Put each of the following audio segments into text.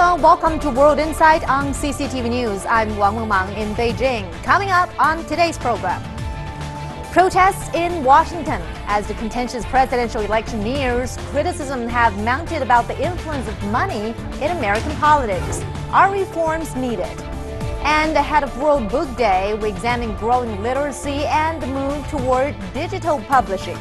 Hello, welcome to World Insight on CCTV News. I'm Wang Mengmang in Beijing. Coming up on today's program, protests in Washington. As the contentious presidential election nears, criticism have mounted about the influence of money in American politics. Are reforms needed? And ahead of World Book Day, we examine growing literacy and the move toward digital publishing.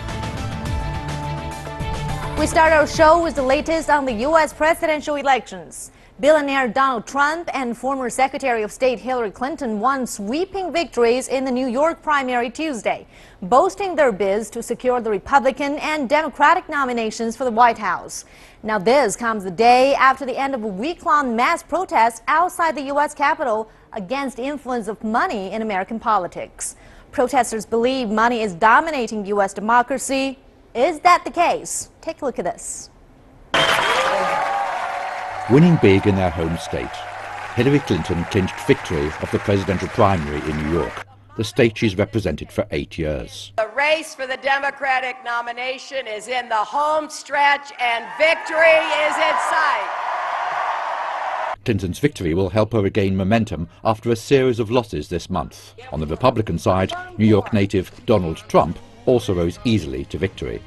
We start our show with the latest on the U.S. presidential elections. Billionaire Donald Trump and former Secretary of State Hillary Clinton won sweeping victories in the New York primary Tuesday, boasting their bids to secure the Republican and Democratic nominations for the White House. Now, this comes the day after the end of a week-long mass protest outside the U.S. Capitol against the influence of money in American politics. Protesters believe money is dominating U.S. democracy. Is that the case? Take a look at this. Winning big in their home state, Hillary Clinton clinched victory of the presidential primary in New York, the state she's represented for 8 years. The race for the Democratic nomination is in the home stretch and victory is in sight. Clinton's victory will help her regain momentum after a series of losses this month. On the Republican side, New York native Donald Trump also rose easily to victory.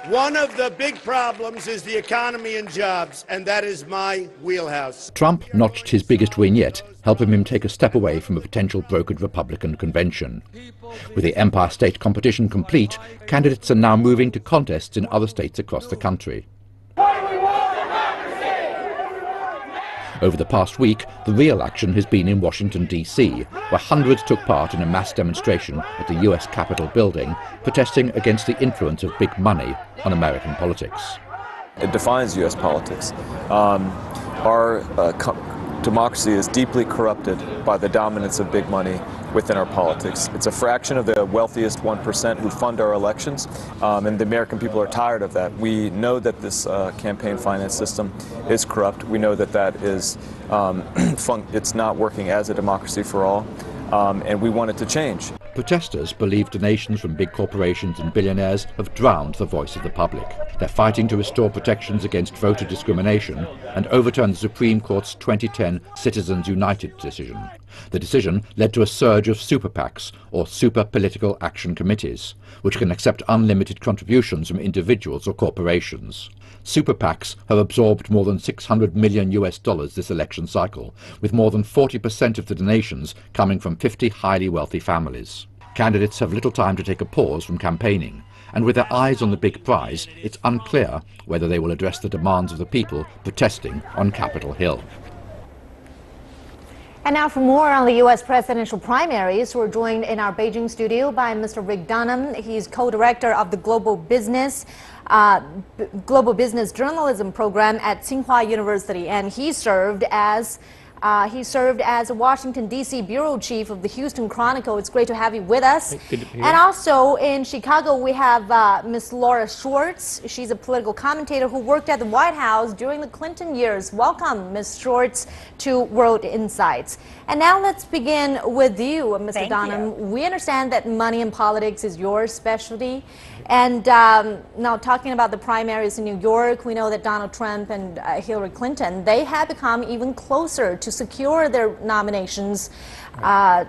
One of the big problems is the economy and jobs, and that is my wheelhouse. Trump notched his biggest win yet, helping him take a step away from a potential brokered Republican convention. With the Empire State competition complete, candidates are now moving to contests in other states across the country. Over the past week, the real action has been in Washington, D.C., where hundreds took part in a mass demonstration at the U.S. Capitol building, protesting against the influence of big money on American politics. It defines U.S. politics. Our democracy is deeply corrupted by the dominance of big money within our politics. It's a fraction of the wealthiest 1% who fund our elections, and the American people are tired of that. We know that this campaign finance system is corrupt. We know that that is it's not working as a democracy for all, and we want it to change. Protesters believe donations from big corporations and billionaires have drowned the voice of the public. They're fighting to restore protections against voter discrimination and overturn the Supreme Court's 2010 Citizens United decision. The decision led to a surge of super PACs, or super political action committees, which can accept unlimited contributions from individuals or corporations. Super PACs have absorbed more than $600 million this election cycle, with more than 40% of the donations coming from 50 highly wealthy families. Candidates have little time to take a pause from campaigning, and with their eyes on the big prize, it's unclear whether they will address the demands of the people protesting on Capitol Hill. And now for more on the U.S. presidential primaries, we're joined in our Beijing studio by Mr. Rick Dunham. He's co-director of the Global Business Journalism Program at Tsinghua University, and he served as a Washington, D.C. bureau chief of the Houston Chronicle. It's great to have you with us. Good to be here. And also in Chicago, we have Ms. Laura Schwartz. She's a political commentator who worked at the White House during the Clinton years. Welcome, Ms. Schwartz, to World Insights. And now let's begin with you, Mr. Dunham. We understand that money in politics is your specialty. And now talking about the primaries in New York, we know that Donald Trump and Hillary Clinton, they have become even closer to secure their nominations.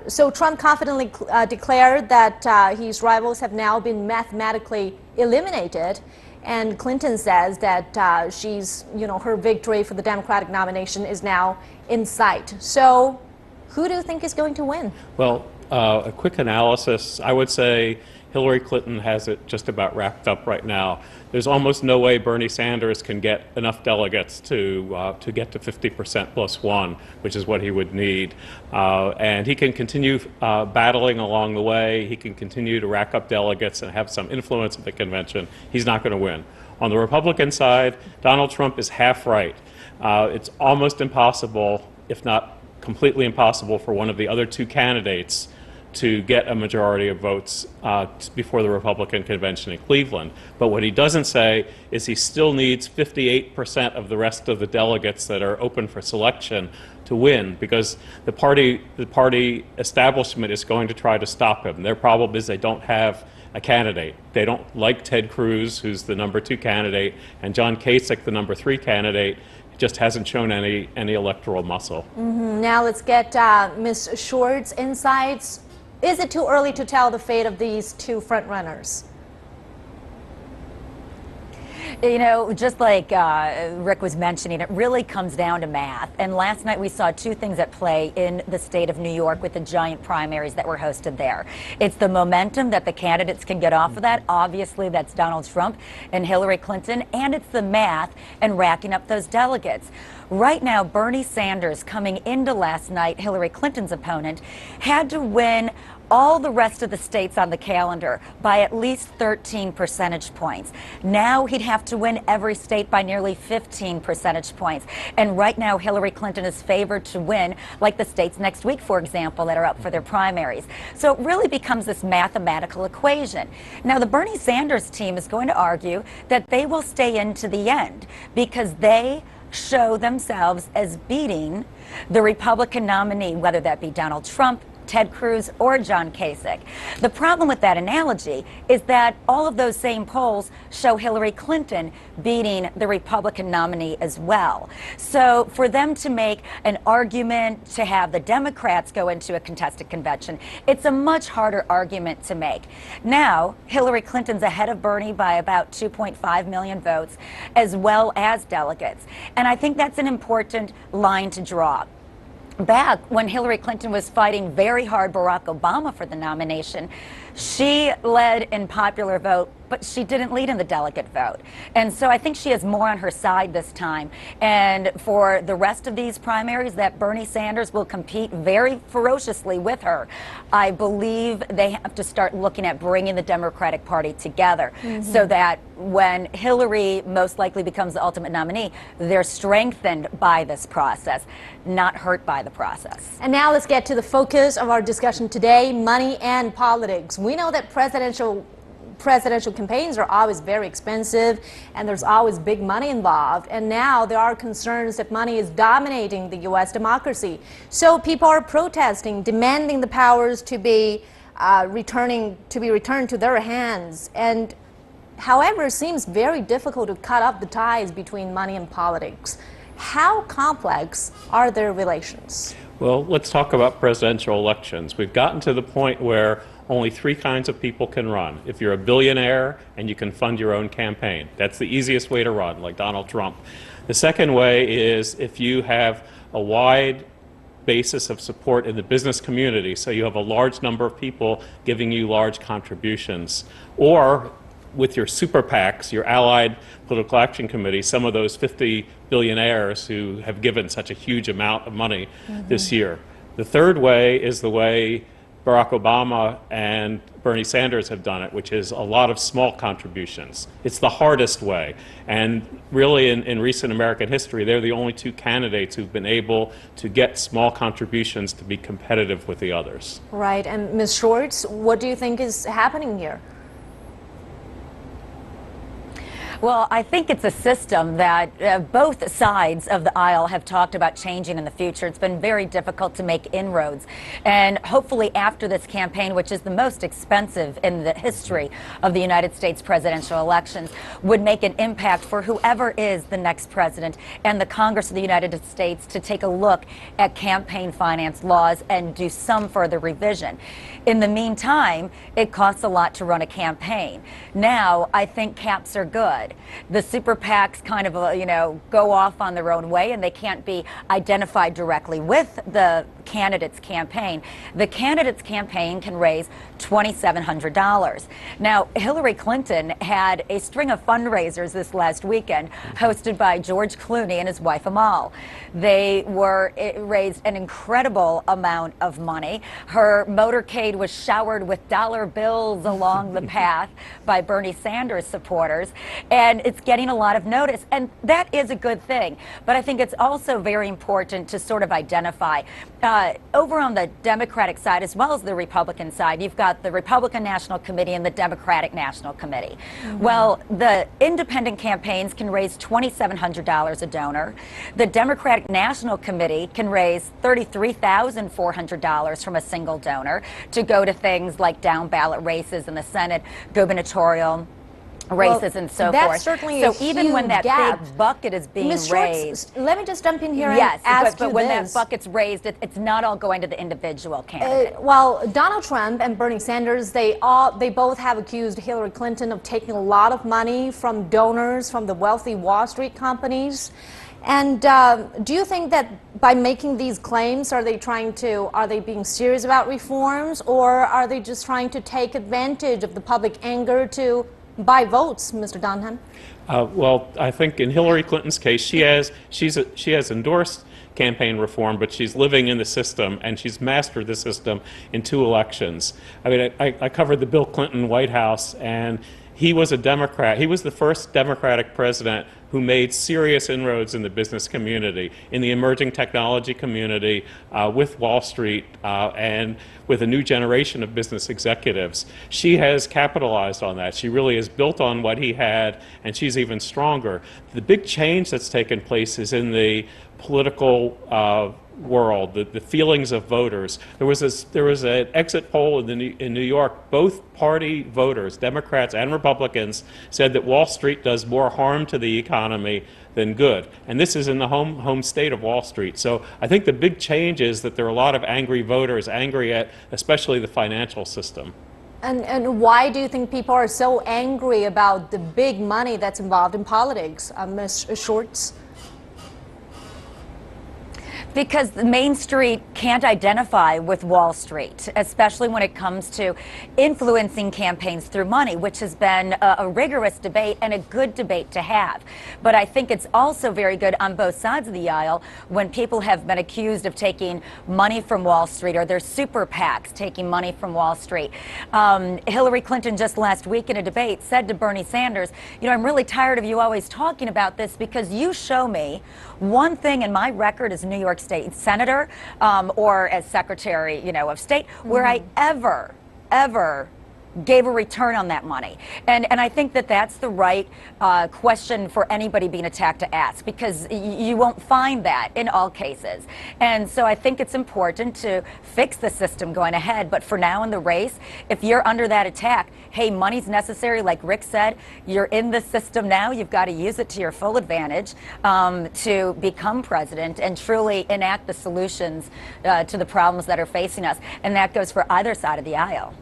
So Trump confidently declared that his rivals have now been mathematically eliminated. And Clinton says that her victory for the Democratic nomination is now in sight. So who do you think is going to win? Well, a quick analysis, I would say Hillary Clinton has it just about wrapped up right now. There's almost no way Bernie Sanders can get enough delegates to get to 50% plus one, which is what he would need. And he can continue battling along the way. He can continue to rack up delegates and have some influence at the convention. He's not going to win. On the Republican side, Donald Trump is half right. It's almost impossible, if not completely impossible, for one of the other two candidates to get a majority of votes before the Republican convention in Cleveland. But what he doesn't say is he still needs 58% of the rest of the delegates that are open for selection to win, because the party establishment is going to try to stop him. Their problem is they don't have a candidate. They don't like Ted Cruz, who's the #2 candidate, and John Kasich, the #3 candidate, just hasn't shown any electoral muscle. Now let's get Ms. Schwartz insights. Is it too early to tell the fate of these two frontrunners? You know, just like Rick was mentioning, it really comes down to math. And last night we saw two things at play in the state of New York with the giant primaries that were hosted there. It's the momentum that the candidates can get off of that. Obviously, that's Donald Trump and Hillary Clinton. And it's the math and racking up those delegates. Right now, Bernie Sanders, coming into last night, Hillary Clinton's opponent, had to win all the rest of the states on the calendar by at least 13 percentage points. Now he'd have to win every state by nearly 15 percentage points. And right now, Hillary Clinton is favored to win, like the states next week, for example, that are up for their primaries. So it really becomes this mathematical equation. Now, the Bernie Sanders team is going to argue that they will stay in to the end because they show themselves as beating the Republican nominee, whether that be Donald Trump, Ted Cruz, or John Kasich. The problem with that analogy is that all of those same polls show Hillary Clinton beating the Republican nominee as well. So for them to make an argument to have the Democrats go into a contested convention, it's a much harder argument to make. Now, Hillary Clinton's ahead of Bernie by about 2.5 million votes, as well as delegates. And I think that's an important line to draw. Back when Hillary Clinton was fighting very hard Barack Obama for the nomination, she led in popular vote, but she didn't lead in the delegate vote. And so I think she has more on her side this time. And for the rest of these primaries that Bernie Sanders will compete very ferociously with her, I believe they have to start looking at bringing the Democratic Party together so that when Hillary most likely becomes the ultimate nominee, they're strengthened by this process, not hurt by the process. And now let's get to the focus of our discussion today, money and politics. We know that presidential campaigns are always very expensive and there's always big money involved. And now there are concerns that money is dominating the U.S. democracy. So people are protesting, demanding the powers to be returned to their hands. And however, it seems very difficult to cut up the ties between money and politics. How complex are their relations? Well, let's talk about presidential elections. We've gotten to the point where only three kinds of people can run. If you're a billionaire and you can fund your own campaign, that's the easiest way to run, like Donald Trump. The second way is if you have a wide basis of support in the business community, so you have a large number of people giving you large contributions, or with your super PACs, your allied political action committee, some of those 50 billionaires who have given such a huge amount of money this year. The third way is the way Barack Obama and Bernie Sanders have done it, which is a lot of small contributions. It's the hardest way. And really in recent American history, they're the only two candidates who've been able to get small contributions to be competitive with the others. Right. And Ms. Schwartz, what do you think is happening here? Well, I think it's a system that both sides of the aisle have talked about changing in the future. It's been very difficult to make inroads. And hopefully after this campaign, which is the most expensive in the history of the United States presidential elections, would make an impact for whoever is the next president and the Congress of the United States to take a look at campaign finance laws and do some further revision. In the meantime, it costs a lot to run a campaign. Now, I think caps are good. The super PACs kind of, go off on their own way and they can't be identified directly with the candidate's campaign. The candidate's campaign can raise $2,700. Now, Hillary Clinton had a string of fundraisers this last weekend hosted by George Clooney and his wife Amal. They raised an incredible amount of money. Her motorcade was showered with dollar bills along the path by Bernie Sanders supporters, and it's getting a lot of notice, and that is a good thing. But I think it's also very important to sort of identify over on the Democratic side as well as the Republican side, you've got the Republican National Committee and the Democratic National Committee. Well, the independent campaigns can raise $2,700 a donor. The Democratic National Committee can raise $33,400 from a single donor to go to things like down ballot races in the Senate, gubernatorial, races and so that's forth. Certainly so a even when huge that gap. big bucket is being Ms. raised, Schwartz, let me just jump in here yes, and ask but you when this. that bucket's raised, it's not all going to the individual candidate. Well, Donald Trump and Bernie Sanders, they both have accused Hillary Clinton of taking a lot of money from donors from the wealthy Wall Street companies. And do you think that by making these claims, are they being serious about reforms, or are they just trying to take advantage of the public anger to buy votes, Mr. Donham? Well, I think in Hillary Clinton's case, she has endorsed campaign reform, but she's living in the system, and she's mastered the system in 2 elections. I mean, I covered the Bill Clinton White House, and he was a Democrat. He was the first Democratic president who made serious inroads in the business community, in the emerging technology community, with Wall Street, and with a new generation of business executives. She has capitalized on that. She really has built on what he had, and she's even stronger. The big change that's taken place is in the political world, the feelings of voters. There was an exit poll in New York. Both party voters, Democrats and Republicans, said that Wall Street does more harm to the economy than good. And this is in the home state of Wall Street. So I think the big change is that there are a lot of angry voters, angry at especially the financial system. And why do you think people are so angry about the big money that's involved in politics, Ms. Schwartz? Because the Main Street can't identify with Wall Street, especially when it comes to influencing campaigns through money, which has been a rigorous debate and a good debate to have. But I think it's also very good on both sides of the aisle when people have been accused of taking money from Wall Street, or their super PACs taking money from Wall Street. Hillary Clinton just last week in a debate said to Bernie Sanders, you know, I'm really tired of you always talking about this, because you show me one thing in my record as New York State Senator, or as Secretary, you know, of State, where I ever gave a return on that money. And I think that that's the right question for anybody being attacked to ask, because you won't find that in all cases. And so I think it's important to fix the system going ahead. But for now in the race, if you're under that attack, hey, money's necessary, like Rick said, you're in the system now, you've got to use it to your full advantage to become president and truly enact the solutions to the problems that are facing us. And that goes for either side of the aisle.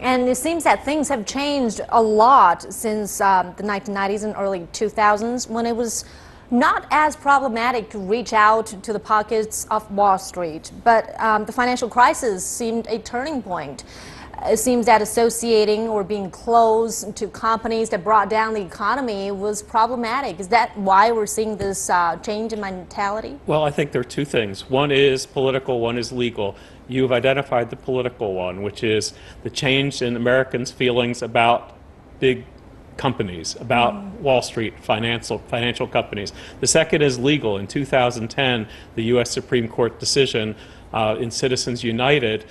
And it seems that things have changed a lot since the 1990s and early 2000s, when it was not as problematic to reach out to the pockets of Wall Street. But the financial crisis seemed a turning point. It seems that associating or being close to companies that brought down the economy was problematic. Is that why we're seeing this change in mentality? Well, I think there are 2 things. One is political, one is legal. You've identified the political one, which is the change in Americans' feelings about big companies, about Wall Street, financial companies. The second is legal. In 2010, the U.S. Supreme Court decision in Citizens United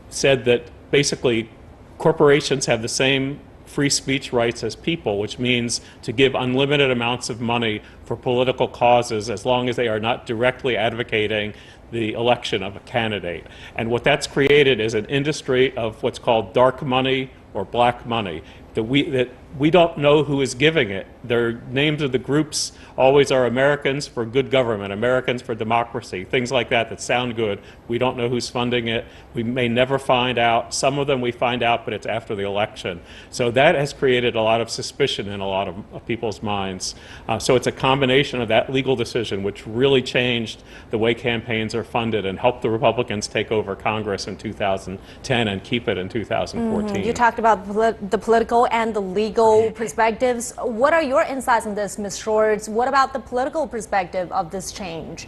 said that basically corporations have the same free speech rights as people, which means to give unlimited amounts of money for political causes as long as they are not directly advocating the election of a candidate. And what that's created is an industry of what's called dark money or black money, that we don't know who is giving it. Their names of the groups always are Americans for Good Government, Americans for Democracy, things like that sound good. We don't know who's funding it. We may never find out. Some of them we find out, but it's after the election. So that has created a lot of suspicion in a lot of people's minds. So it's a combination of that legal decision, which really changed the way campaigns are funded and helped the Republicans take over Congress in 2010 and keep it in 2014. You talked about the political and the legal perspectives. What are your insights on this, Ms. Schwartz? What about the political perspective of this change?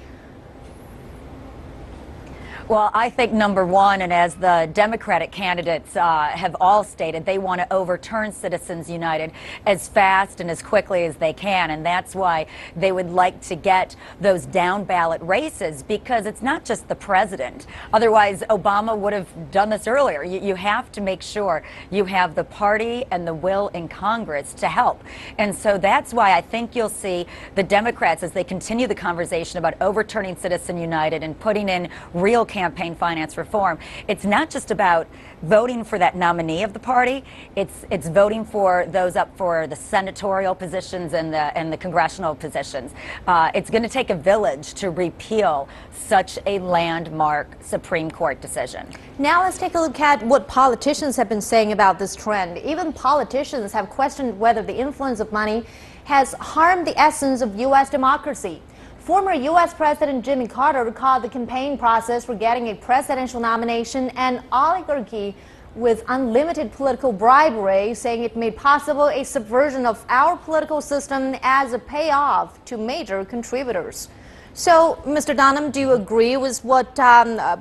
Well, I think number one, and as the Democratic candidates have all stated, they want to overturn Citizens United as fast and as quickly as they can. And that's why they would like to get those down ballot races, because it's not just the president. Otherwise, Obama would have done this earlier. You have to make sure you have the party and the will in Congress to help. And so that's why I think you'll see the Democrats, as they continue the conversation about overturning Citizens United and putting in real campaign finance reform, it's not just about voting for that nominee of the party. It's voting for those up for the senatorial positions and the congressional positions. It's going to take a village to repeal such a landmark Supreme Court decision. Now let's take a look at what politicians have been saying about this trend. Even politicians have questioned whether the influence of money has harmed the essence of U.S. democracy. Former U.S. President Jimmy Carter called the campaign process for getting a presidential nomination an oligarchy with unlimited political bribery, saying it made possible a subversion of our political system as a payoff to major contributors. So, Mr. Dunham, do you agree with what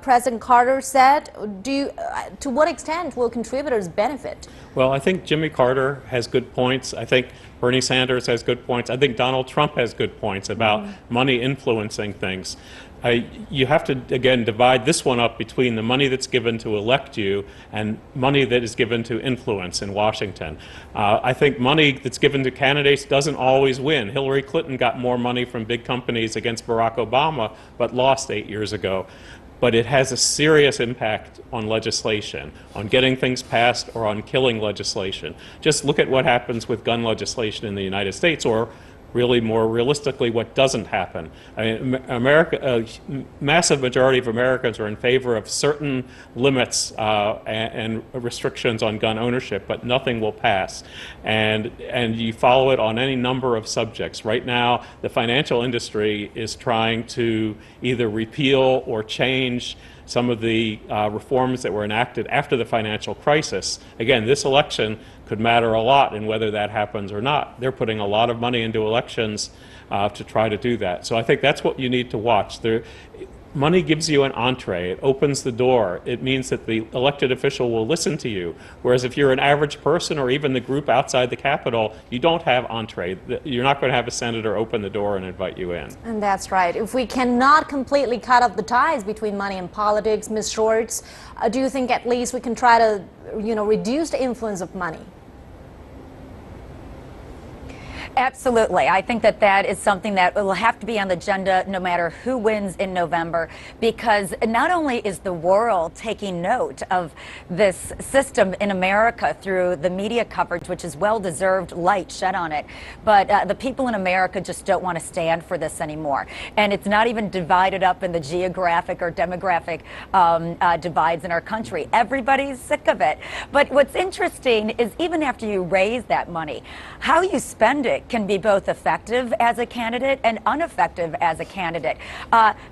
President Carter said? To what extent will contributors benefit? Well, I think Jimmy Carter has good points. I think Bernie Sanders has good points. I think Donald Trump has good points about money influencing things. You have to, again, divide this one up between the money that's given to elect you and money that is given to influence in Washington. I think money that's given to candidates doesn't always win. Hillary Clinton got more money from big companies against Barack Obama, but lost 8 years ago. But it has a serious impact on legislation, on getting things passed or on killing legislation. Just look at what happens with gun legislation in the United States, or really more realistically what doesn't happen. I mean, a massive majority of Americans are in favor of certain limits and restrictions on gun ownership, but nothing will pass. And you follow it on any number of subjects. Right now, the financial industry is trying to either repeal or change some of the reforms that were enacted after the financial crisis. Again, this election could matter a lot in whether that happens or not. They're putting a lot of money into elections to try to do that. So I think that's what you need to watch. Money gives you an entree. It opens the door. It means that the elected official will listen to you. Whereas if you're an average person or even the group outside the Capitol, you don't have entree. You're not going to have a senator open the door and invite you in. And that's right. If we cannot completely cut off the ties between money and politics, Ms. Shorts, do you think at least we can try to, reduce the influence of money? Absolutely. I think that is something that will have to be on the agenda no matter who wins in November, because not only is the world taking note of this system in America through the media coverage, which is well-deserved light shed on it, but the people in America just don't want to stand for this anymore. And it's not even divided up in the geographic or demographic divides in our country. Everybody's sick of it. But what's interesting is even after you raise that money, how you spend it can be both effective as a candidate and ineffective as a candidate.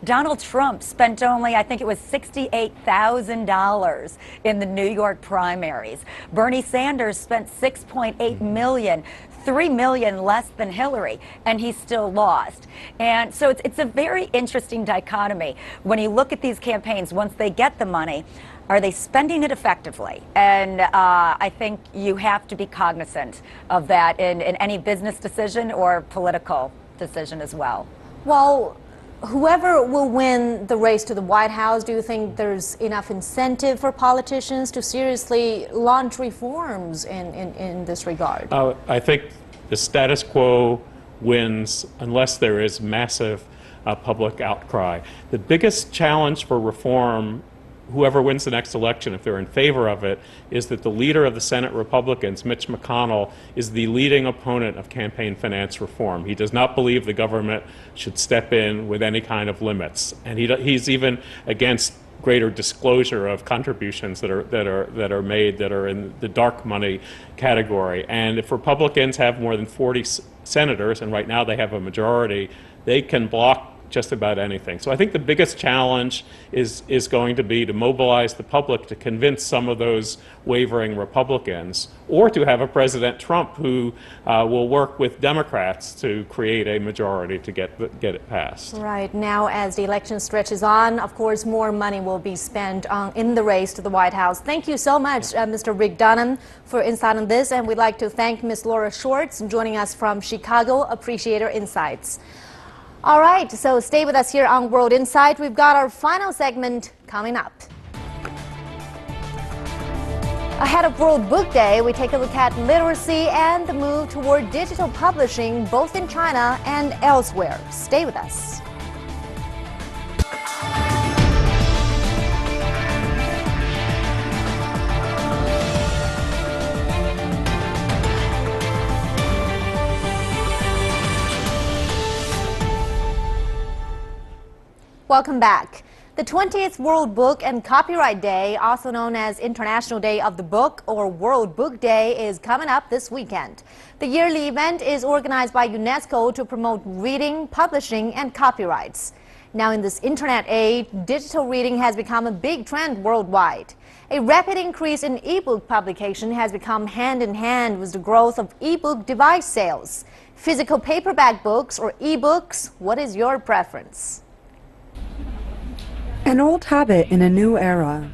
Donald Trump spent only, I think it was $68,000 in the New York primaries. Bernie Sanders spent $6.8 million. $3 million less than Hillary, and he still lost. And so it's a very interesting dichotomy. When you look at these campaigns, once they get the money, are they spending it effectively? And I think you have to be cognizant of that in any business decision or political decision as well. Well, whoever will win the race to the White House, do you think there's enough incentive for politicians to seriously launch reforms in this regard? I think the status quo wins unless there is massive public outcry. The biggest challenge for reform, whoever wins the next election, if they're in favor of it, is that the leader of the Senate Republicans, Mitch McConnell, is the leading opponent of campaign finance reform. He does not believe the government should step in with any kind of limits, and he's even against greater disclosure of contributions that are made that are in the dark money category. And if Republicans have more than 40 senators, and right now they have a majority, they can block just about anything. So I think the biggest challenge is going to be to mobilize the public to convince some of those wavering Republicans, or to have a President Trump who will work with Democrats to create a majority to get it passed. Right. Now, as the election stretches on, of course, more money will be spent in the race to the White House. Thank you so much, Mr. Rick Dunham, for insight on this. And we'd like to thank Ms. Laura Schwartz joining us from Chicago. Appreciate her insights. All right, so stay with us here on World Insight. We've got our final segment coming up. Ahead of World Book Day, we take a look at literacy and the move toward digital publishing, both in China and elsewhere. Stay with us. Welcome back. The 20th World Book and Copyright Day, also known as International Day of the Book or World Book Day, is coming up this weekend. The yearly event is organized by UNESCO to promote reading, publishing, and copyrights. Now, in this internet age, digital reading has become a big trend worldwide. A rapid increase in e-book publication has become hand in hand with the growth of e-book device sales. Physical paperback books or e-books, what is your preference? An old habit in a new era.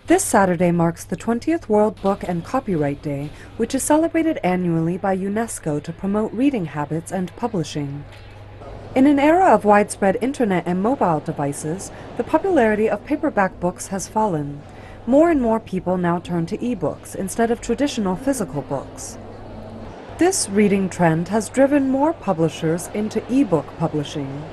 This Saturday marks the 20th World Book and Copyright Day, which is celebrated annually by UNESCO to promote reading habits and publishing. In an era of widespread internet and mobile devices, the popularity of paperback books has fallen. More and more people now turn to e-books instead of traditional physical books. This reading trend has driven more publishers into e-book publishing.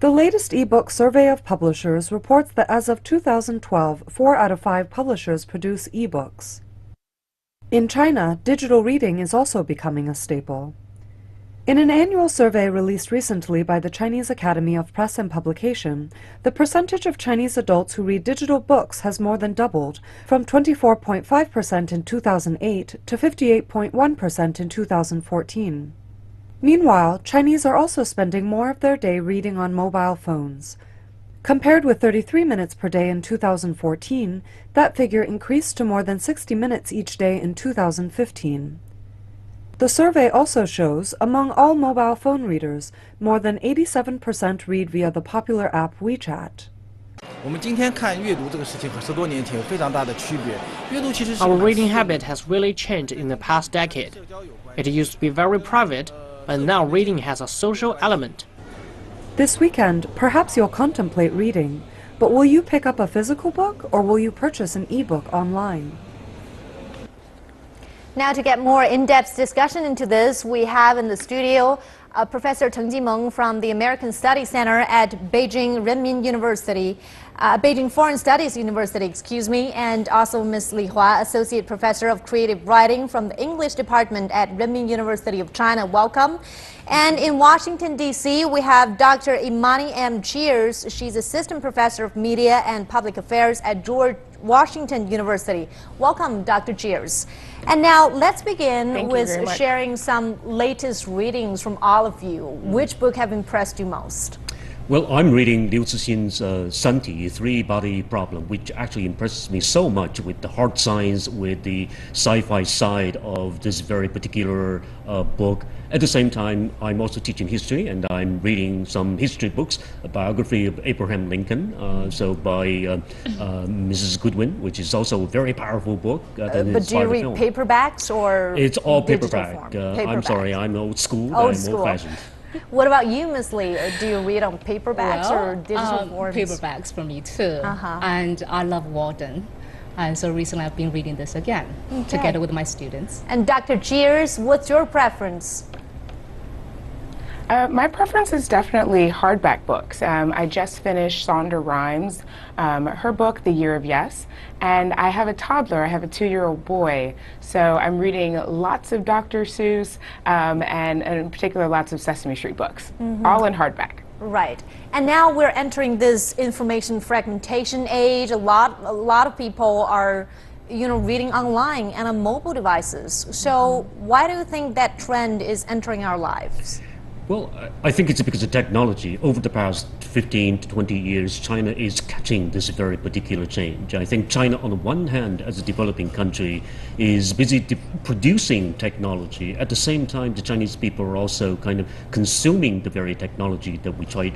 The latest e-book survey of publishers reports that as of 2012, 4 out of 5 publishers produce e-books. In China, digital reading is also becoming a staple. In an annual survey released recently by the Chinese Academy of Press and Publication, the percentage of Chinese adults who read digital books has more than doubled, from 24.5% in 2008 to 58.1% in 2014. Meanwhile, Chinese are also spending more of their day reading on mobile phones. Compared with 33 minutes per day in 2014, that figure increased to more than 60 minutes each day in 2015. The survey also shows, among all mobile phone readers, more than 87% read via the popular app WeChat. Our reading habit has really changed in the past decade. It used to be very private, but now reading has a social element. This weekend, perhaps you'll contemplate reading, but will you pick up a physical book or will you purchase an e-book online? Now, to get more in-depth discussion into this, we have in the studio Professor Teng Jimeng from the American Studies Center at Beijing Foreign Studies University, and also Ms. Li Hua, Associate Professor of Creative Writing from the English Department at Renmin University of China. Welcome. And in Washington, D.C., we have Dr. Imani M. Cheers. She's Assistant Professor of Media and Public Affairs at George Washington University. Welcome, Dr. Cheers. And now let's begin with sharing some latest readings from all of you. Which book have impressed you most? Well, I'm reading Liu Cixin's Santi, Three-Body Problem, which actually impresses me so much with the hard science, with the sci-fi side of this very particular book. At the same time, I'm also teaching history, and I'm reading some history books, a biography of Abraham Lincoln, by Mrs. Goodwin, which is also a very powerful book. But do you read paperbacks or It's all paperback? paperback. I'm sorry, I'm old school. I'm old-fashioned. What about you, Ms. Lee? Do you read on paperbacks or digital forms? Paperbacks for me too. And I love Walden. And so recently I've been reading this again, together with my students. And Dr. Cheers, what's your preference? My preference is definitely hardback books. I just finished Sonda Rhimes, her book, The Year of Yes, and I have a toddler. I have a 2-year-old boy, so I'm reading lots of Dr. Seuss and in particular lots of Sesame Street books, all in hardback. Right. And now we're entering this information fragmentation age. A lot of people are reading online and on mobile devices. So why do you think that trend is entering our lives? Well, I think it's because of technology. Over the past 15 to 20 years, China is catching this very particular change. I think China, on the one hand, as a developing country, is busy producing technology. At the same time, the Chinese people are also kind of consuming the very technology that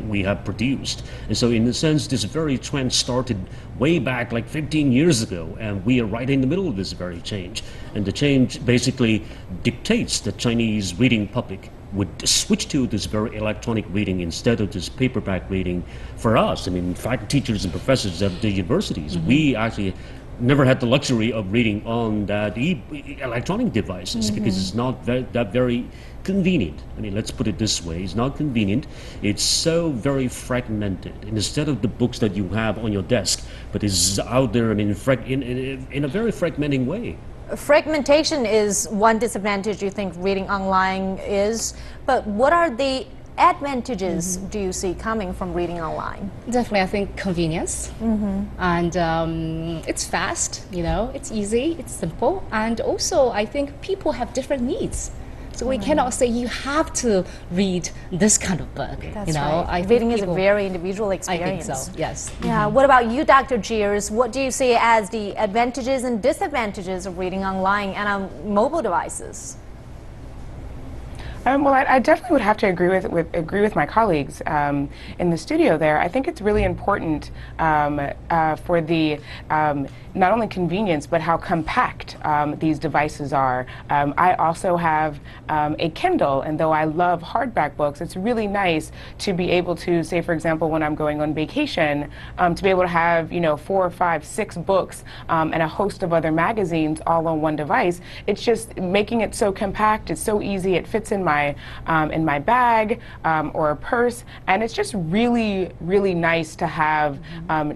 we have produced. And so, in a sense, this very trend started way back, like 15 years ago, and we are right in the middle of this very change. And the change basically dictates the Chinese reading public would switch to this very electronic reading instead of this paperback reading. For us, I mean, faculty, teachers and professors at the universities, we actually never had the luxury of reading on that electronic devices because it's not that very convenient. I mean, let's put it this way, it's not convenient. It's so very fragmented. And instead of the books that you have on your desk, but it's out there, I mean, in a very fragmenting way. Fragmentation is one disadvantage you think reading online is, but what are the advantages do you see coming from reading online? Definitely, I think convenience, and it's fast. It's easy, it's simple, and also I think people have different needs. So we cannot say you have to read this kind of book. That's right. Reading is a very individual experience. I think so, yes. Yeah. What about you, Dr. Jeers? What do you see as the advantages and disadvantages of reading online and on mobile devices? Well, I definitely would have to agree with my colleagues in the studio there. I think it's really important for the not only convenience, but how compact these devices are. I also have a Kindle, and though I love hardback books, it's really nice to be able to, say, for example, when I'm going on vacation, to be able to have 4, 5, 6 books and a host of other magazines all on one device. It's just making it so compact. It's so easy. It fits in my bag or a purse, and it's just really, really nice to have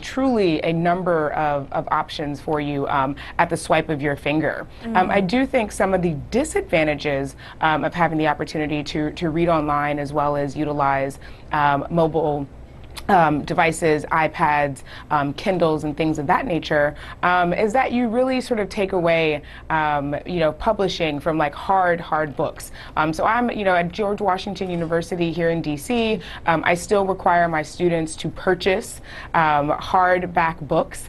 truly a number of options for you at the swipe of your finger. I do think some of the disadvantages of having the opportunity to read online as well as utilize mobile devices, iPads, Kindles, and things of that nature, is that you really sort of take away, publishing from like hard books. So I'm, at George Washington University here in DC. I still require my students to purchase hardback books,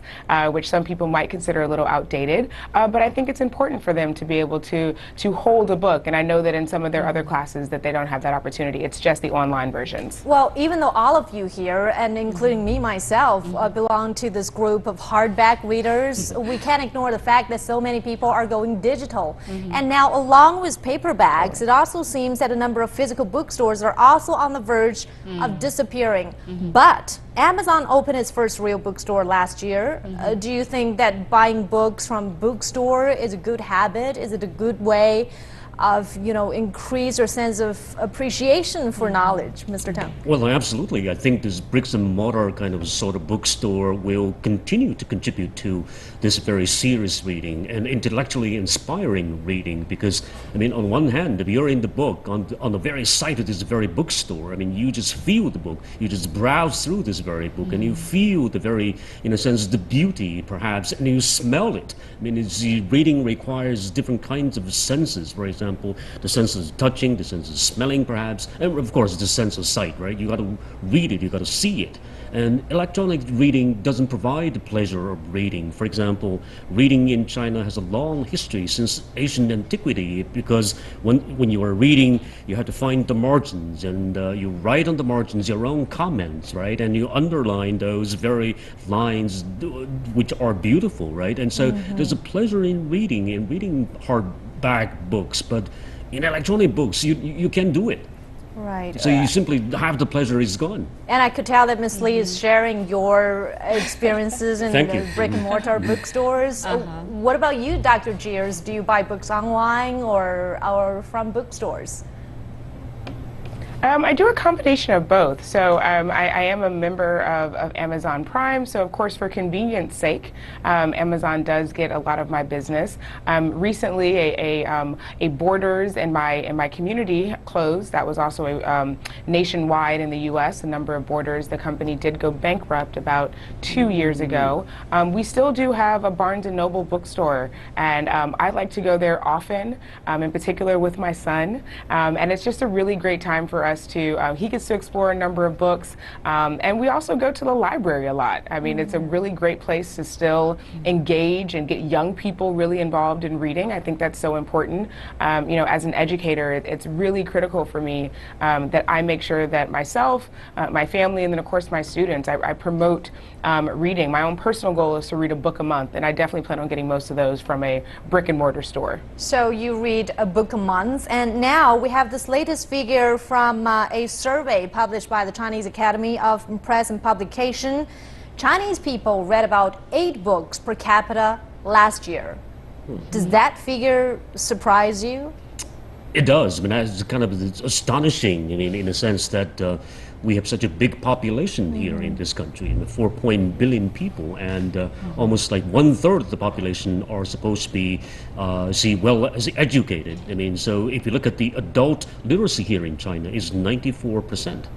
which some people might consider a little outdated. But I think it's important for them to be able to hold a book. And I know that in some of their other classes that they don't have that opportunity. It's just the online versions. Well, even though all of you here, and including me myself, belong to this group of hardback readers, we can't ignore the fact that so many people are going digital. And now, along with paperbacks, it also seems that a number of physical bookstores are also on the verge of disappearing. But Amazon opened its first real bookstore last year. Do you think that buying books from bookstore is a good habit? Is it a good way of, increase your sense of appreciation for knowledge, Mr. Tang? Well, absolutely. I think this bricks and mortar kind of sort of bookstore will continue to contribute to this very serious reading and intellectually inspiring reading, because, on one hand, if you're in the book, on the very site of this very bookstore, you just feel the book, you just browse through this very book, and you feel the very, in a sense, the beauty, perhaps, and you smell it. Reading requires different kinds of senses, for example, the sense of touching, the sense of smelling, perhaps, and of course the sense of sight, right? You got to read it, you got to see it. And electronic reading doesn't provide the pleasure of reading. For example, reading in China has a long history since ancient antiquity, because when you are reading, you have to find the margins, and you write on the margins your own comments, right? And you underline those very lines which are beautiful, right? And so there's a pleasure in reading hardback books, but in electronic books, you can't do it. Right. So you simply have the pleasure is gone. And I could tell that Ms. Lee is sharing your experiences in the brick and mortar bookstores. What about you, Dr. Jeers? Do you buy books online or from bookstores? I do a combination of both. So I am a member of Amazon Prime. So of course, for convenience sake, Amazon does get a lot of my business. Recently, a Borders in my community closed. That was also nationwide in the U.S. A number of Borders. The company did go bankrupt about 2 years ago. We still do have a Barnes & Noble bookstore, and I like to go there often, in particular with my son. And it's just a really great time for us to, he gets to explore a number of books, and we also go to the library a lot. It's a really great place to still engage and get young people really involved in reading. I think that's so important. As an educator, it's really critical for me that I make sure that myself, my family, and then of course my students, I promote reading. My own personal goal is to read a book a month, and I definitely plan on getting most of those from a brick and mortar store. So you read a book a month, and now we have this latest figure from a survey published by the Chinese Academy of Press and Publication. Chinese people read about 8 books per capita last year. Does that figure surprise you? It does. That's kind of astonishing in a sense that we have such a big population here in this country, 4 billion people, and almost like 1/3 of the population are supposed to be well educated. I mean, so if you look at the adult literacy here in China, is 94%.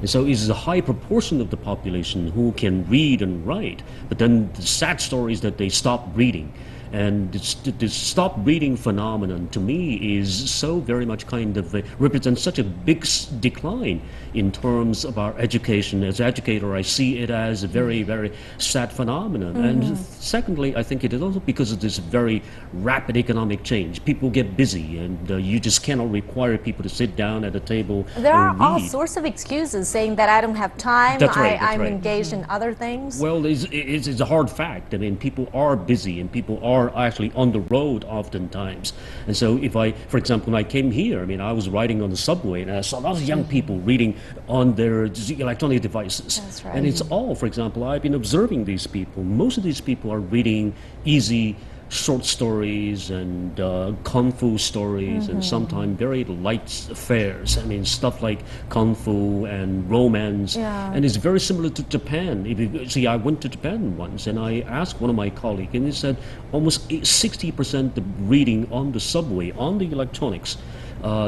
And so it's a high proportion of the population who can read and write, but then the sad story is that they stop reading. And the stop reading phenomenon, to me, is so very much kind of represents such a big decline in terms of our education. As an educator, I see it as a very, very sad phenomenon. And secondly, I think it is also because of this very rapid economic change. People get busy, and you just cannot require people to sit down at a table There and are all read. sorts of excuses saying that I don't have time, That's right, that's I'm right. engaged in other things. Well, it's a hard fact. I mean, people are busy and people are actually on the road oftentimes. And so if for example, when I came here, I mean, I was riding on the subway and I saw a lot of young people reading on their electronic devices. That's right. And it's all, for example, I've been observing these people. Most of these people are reading easy short stories and kung fu stories and sometimes very light affairs. I mean, stuff like kung fu and romance. Yeah. And it's very similar to Japan. If you see, I went to Japan once and I asked one of my colleagues, and he said almost 60% of reading on the subway, on the electronics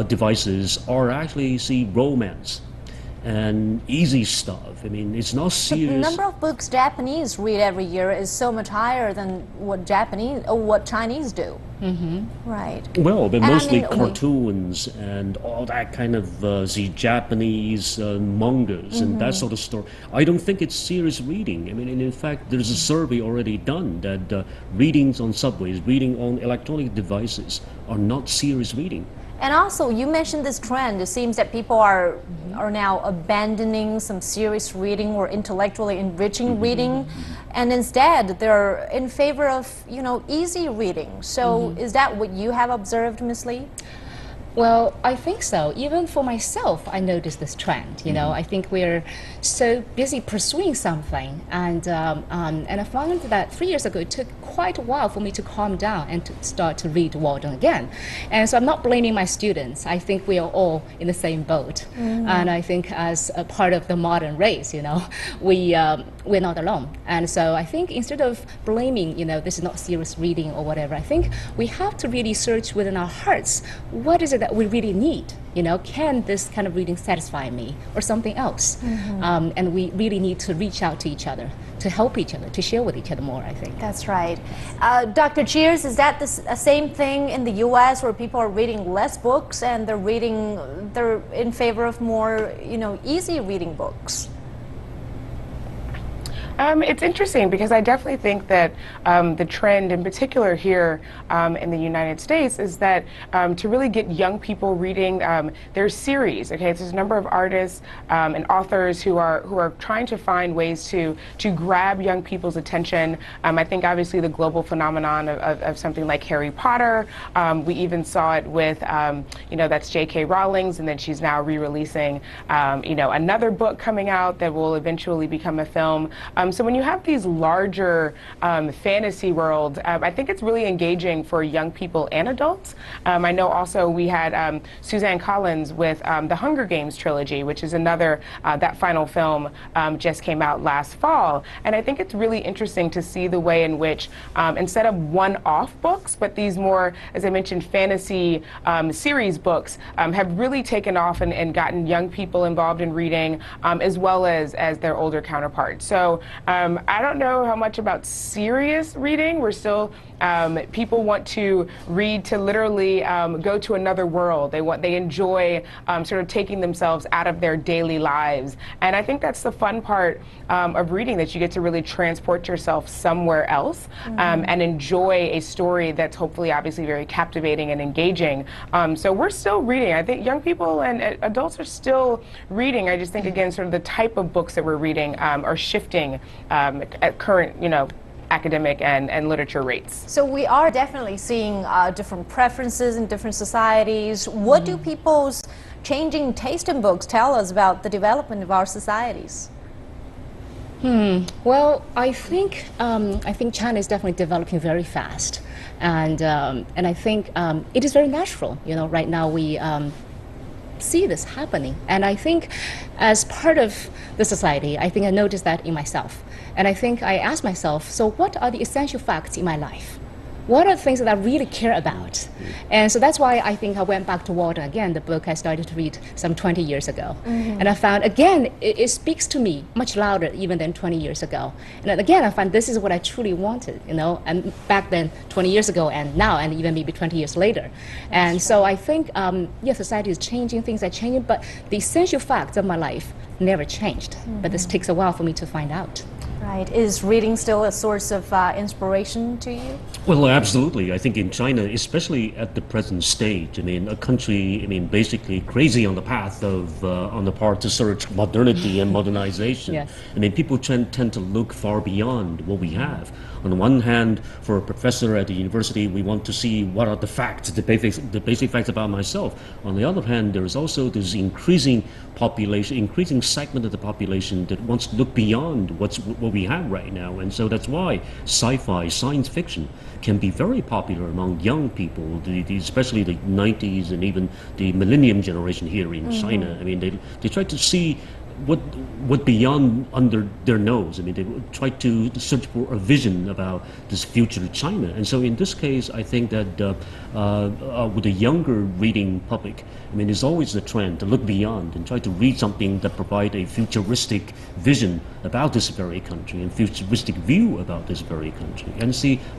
devices, are actually, romance and easy stuff. I mean, it's not The serious. number of books Japanese read every year is so much higher than what Chinese do. Right. Well, but And I mostly mean, cartoons and all that kind of Japanese mangas and that sort of story. I don't think it's serious reading. I mean, and in fact, there's a survey already done that readings on subways, reading on electronic devices are not serious reading. And also, you mentioned this trend. It seems that people are now abandoning some serious reading or intellectually enriching reading, and instead they're in favor of, easy reading. So is that what you have observed, Ms. Lee? Well, I think so. Even for myself, I noticed this trend. I think we're so busy pursuing something, and I found that 3 years ago it took quite a while for me to calm down and to start to read Walden again. And so I'm not blaming my students. I think we are all in the same boat, and I think as a part of the modern race, we're not alone. And so I think instead of blaming, this is not serious reading or whatever, I think we have to really search within our hearts. What is it that we really need? Can this kind of reading satisfy me or something else? And we really need to reach out to each other, to help each other, to share with each other more, I think. That's right. Dr. Cheers, is that the same thing in the U.S. where people are reading less books and they're in favor of more, easy reading books? It's interesting because I definitely think that the trend in particular here in the United States is that to really get young people reading there's series. Okay, so there's a number of artists and authors who are trying to find ways to grab young people's attention. I think obviously the global phenomenon of something like Harry Potter. We even saw it with that's J.K. Rowling's, and then she's now re-releasing another book coming out that will eventually become a film. So when you have these larger fantasy worlds, I think it's really engaging for young people and adults. I know also we had Suzanne Collins with the Hunger Games trilogy, which is another, that final film just came out last fall. And I think it's really interesting to see the way in which instead of one-off books, but these more, as I mentioned, fantasy series books have really taken off and gotten young people involved in reading as well as their older counterparts. So I don't know how much about serious reading. We're still, people want to read to literally go to another world. They enjoy sort of taking themselves out of their daily lives. And I think that's the fun part of reading, that you get to really transport yourself somewhere else and enjoy a story that's hopefully obviously very captivating and engaging. So we're still reading. I think young people and adults are still reading. I just think, again, sort of the type of books that we're reading are shifting at current, academic and literature rates. So we are definitely seeing different preferences in different societies. What do people's changing taste in books tell us about the development of our societies? Well, I think China is definitely developing very fast, and I think it is very natural. Right now we see this happening. And I think as part of the society, I think I noticed that in myself. And I think I asked myself, so what are the essential facts in my life? What are the things that I really care about? And so that's why I think I went back to Walden again, the book I started to read some 20 years ago. And I found, again, it speaks to me much louder even than 20 years ago. And then again, I found this is what I truly wanted, and back then, 20 years ago, and now, and even maybe 20 years later. And so I think, society is changing, things are changing, but the essential facts of my life never changed. But this takes a while for me to find out. Right. Is reading still a source of inspiration to you? Well, absolutely. I think in China, especially at the present stage, a country, basically crazy on the path of, on the part to search modernity and modernization. Yes. People tend to look far beyond what we have. On the one hand, for a professor at the university, we want to see what are the facts, the basic facts about myself. On the other hand, there is also this increasing segment of the population that wants to look beyond what we have right now. And so that's why sci-fi, science fiction can be very popular among young people, especially the 90s and even the millennium generation here in China. They try to see what beyond under their nose. They try to search for a vision about this future China. And so in this case, I think that with the younger reading public, there's always a trend to look beyond and try to read something that provide a futuristic vision about this very country and futuristic view about this very country. And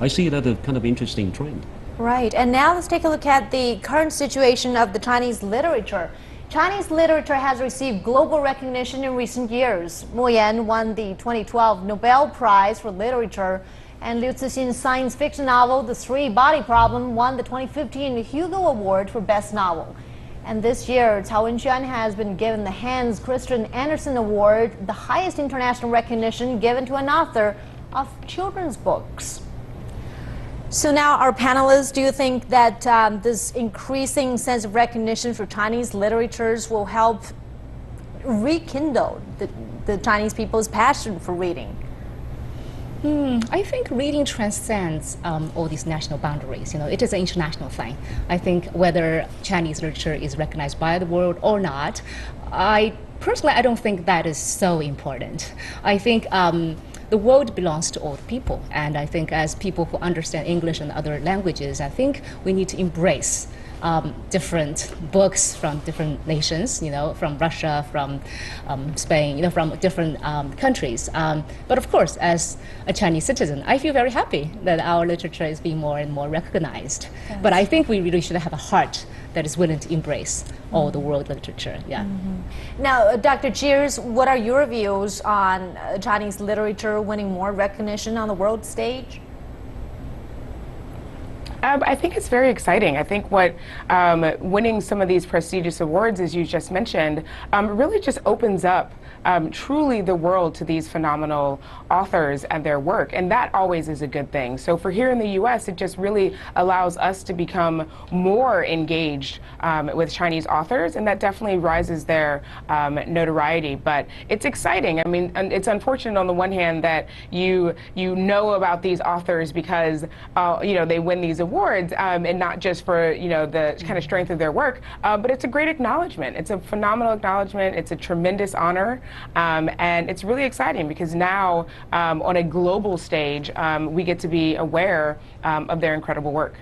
I see it as a kind of interesting trend. Right. And now let's take a look at the current situation of the Chinese literature. Chinese literature has received global recognition in recent years. Mo Yan won the 2012 Nobel Prize for Literature, and Liu Cixin's science fiction novel, The Three-Body Problem, won the 2015 Hugo Award for Best Novel. And this year, Cao Wenxuan has been given the Hans Christian Andersen Award, the highest international recognition given to an author of children's books. So now, our panelists, do you think that this increasing sense of recognition for Chinese literatures will help rekindle the Chinese people's passion for reading? I think reading transcends all these national boundaries. It is an international thing. I think whether Chinese literature is recognized by the world or not, personally, I don't think that is so important. I think the world belongs to all the people, and I think as people who understand English and other languages, I think we need to embrace different books from different nations, from Russia, from Spain, from different countries. But of course, as a Chinese citizen, I feel very happy that our literature is being more and more recognized. Yes. But I think we really should have a heart that is willing to embrace all the world literature. Yeah. Now, Dr. Cheers, what are your views on Chinese literature winning more recognition on the world stage? I think it's very exciting. I think what winning some of these prestigious awards, as you just mentioned, really just opens up truly the world to these phenomenal authors and their work, and that always is a good thing. So for here in the U.S., it just really allows us to become more engaged with Chinese authors, and that definitely rises their notoriety. But it's exciting. And it's unfortunate on the one hand that you know about these authors because they win these awards, and not just for the kind of strength of their work, but it's a great acknowledgement. It's a phenomenal acknowledgement. It's a tremendous honor. And it's really exciting because now on a global stage, we get to be aware of their incredible work.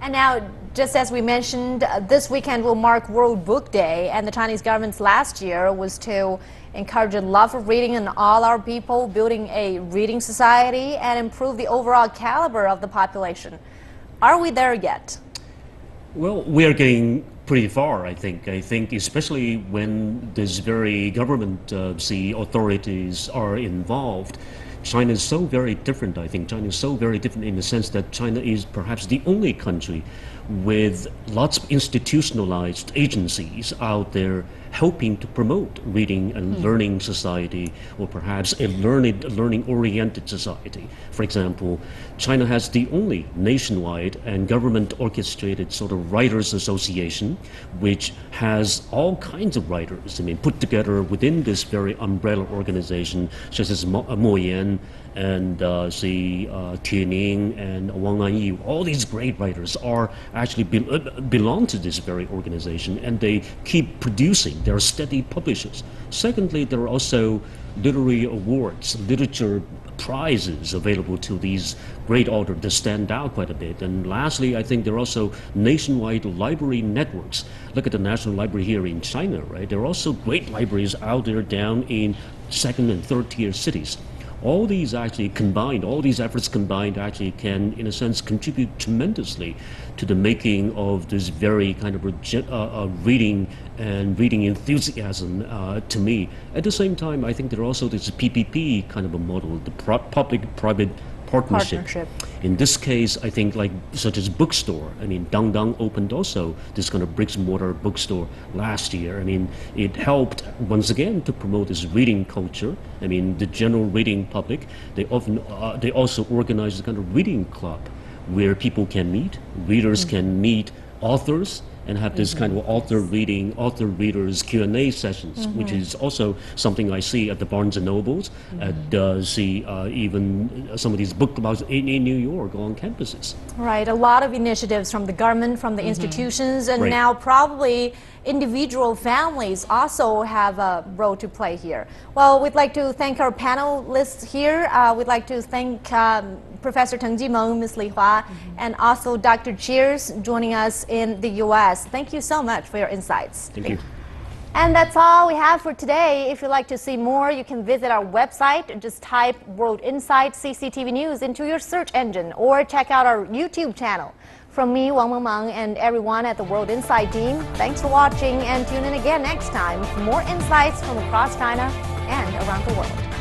And now, just as we mentioned, this weekend will mark World Book Day, and the Chinese government's last year was to encourage a love for reading in all our people, building a reading society, and improve the overall caliber of the population. Are we there yet? Well, we are getting pretty far, I think. I think especially when this very government authorities are involved. China is so very different, I think. China is so very different in the sense that China is perhaps the only country with lots of institutionalized agencies out there helping to promote reading and learning society, or perhaps a learning-oriented society. For example, China has the only nationwide and government-orchestrated sort of writers association, which has all kinds of writers, put together within this very umbrella organization, such as Mo Yan and Tianing and Wang Anyi. All these great writers are actually belong to this very organization, and they keep producing. They're steady publishers. Secondly, there are also literary awards, literature prizes available to these great authors that stand out quite a bit. And lastly, I think there are also nationwide library networks. Look at the National Library here in China, right? There are also great libraries out there down in second and third tier cities. All these actually combined, all these efforts combined actually can, in a sense, contribute tremendously to the making of this very kind of reading and reading enthusiasm to me. At the same time, I think there are also this PPP kind of a model, the public-private partnership. In this case, I think such as bookstore. Dangdang opened also this kind of bricks and mortar bookstore last year. It helped once again to promote this reading culture. The general reading public. They also organize a kind of reading club where people can meet, readers can meet authors, and have this kind of author-readers Q&A sessions, which is also something I see at the Barnes & Nobles, even some of these book clubs in New York on campuses. Right, a lot of initiatives from the government, from the institutions, and now probably individual families also have a role to play here. Well, we'd like to thank our panelists here. We'd like to thank Professor Teng Jimeng, Ms. Li Hua, and also Dr. Cheers joining us in the U.S. Thank you so much for your insights. Thank you. And that's all we have for today. If you'd like to see more, you can visit our website. Just type World Insights CCTV News into your search engine, or check out our YouTube channel. From me, Wang Mengmeng, and everyone at the World Insight team, thanks for watching, and tune in again next time for more insights from across China and around the world.